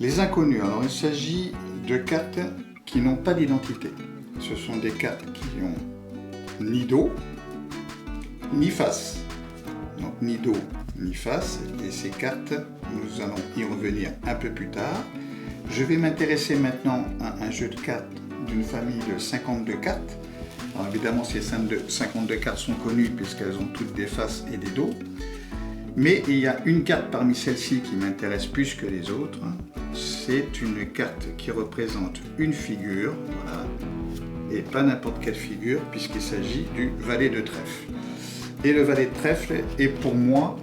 Les inconnus, alors il s'agit de cartes qui n'ont pas d'identité. Ce sont des cartes qui n'ont ni dos, ni face. Donc ni dos, ni face. Et ces cartes, nous allons y revenir un peu plus tard. Je vais m'intéresser maintenant à un jeu de cartes d'une famille de 52 cartes. Alors évidemment, ces 52 cartes sont connues puisqu'elles ont toutes des faces et des dos. Mais il y a une carte parmi celles-ci qui m'intéresse plus que les autres. C'est une carte qui représente une figure, voilà, et pas n'importe quelle figure puisqu'il s'agit du valet de trèfle. Et le valet de trèfle est pour moi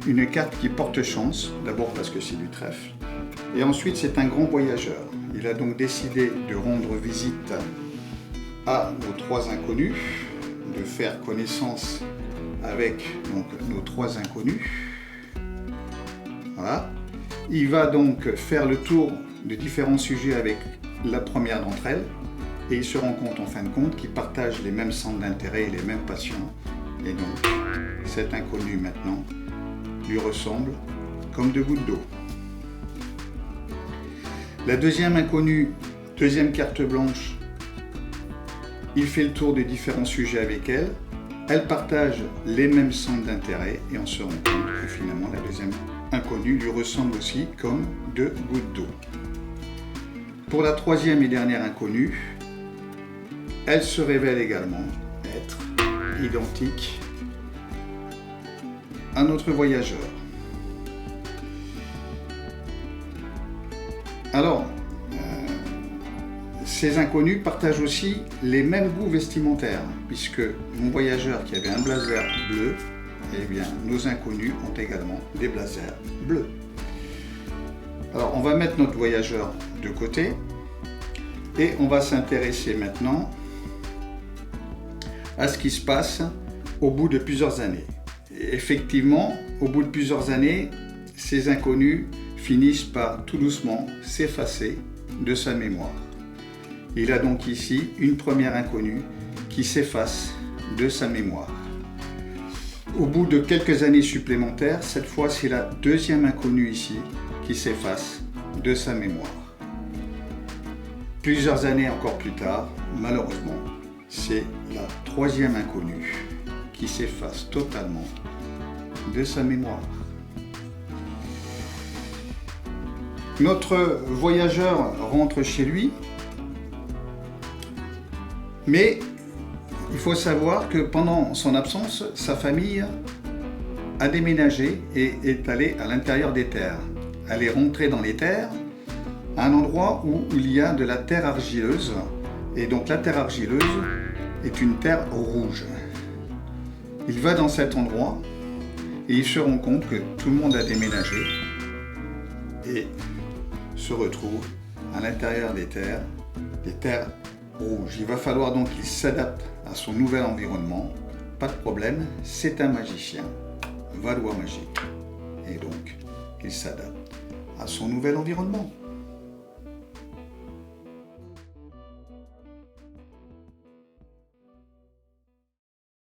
une carte qui porte chance, d'abord parce que c'est du trèfle, et ensuite c'est un grand voyageur. Il a donc décidé de rendre visite à nos trois inconnus, de faire connaissance avec donc, nos trois inconnus. Voilà. Il va donc faire le tour de différents sujets avec la première d'entre elles et il se rend compte en fin de compte qu'ils partagent les mêmes centres d'intérêt et les mêmes passions. Et donc cet inconnu maintenant lui ressemble comme deux gouttes d'eau. La deuxième inconnue, deuxième carte blanche, il fait le tour de différents sujets avec elle. Elle partage les mêmes centres d'intérêt et on se rend compte que finalement la deuxième inconnue lui ressemble aussi comme deux gouttes d'eau. Pour la troisième et dernière inconnue, elle se révèle également être identique à notre voyageur. Alors, ces inconnus partagent aussi les mêmes goûts vestimentaires, puisque mon voyageur qui avait un blazer bleu, eh bien, nos inconnus ont également des blazers bleus. Alors, on va mettre notre voyageur de côté et on va s'intéresser maintenant à ce qui se passe au bout de plusieurs années. Et effectivement, au bout de plusieurs années, ces inconnus finissent par tout doucement s'effacer de sa mémoire. Il a donc ici une première inconnue qui s'efface de sa mémoire. Au bout de quelques années supplémentaires, cette fois c'est la deuxième inconnue ici qui s'efface de sa mémoire. Plusieurs années encore plus tard, malheureusement, c'est la troisième inconnue qui s'efface totalement de sa mémoire. Notre voyageur rentre chez lui, mais il faut savoir que pendant son absence, sa famille a déménagé et est allée à l'intérieur des terres. Elle est rentrée dans les terres, à un endroit où il y a de la terre argileuse. Et donc la terre argileuse est une terre rouge. Il va dans cet endroit et il se rend compte que tout le monde a déménagé et se retrouve à l'intérieur des terres rouges. Il va falloir donc qu'il s'adapte à son nouvel environnement. Pas de problème, c'est un magicien, valois magique. Et donc, il s'adapte à son nouvel environnement.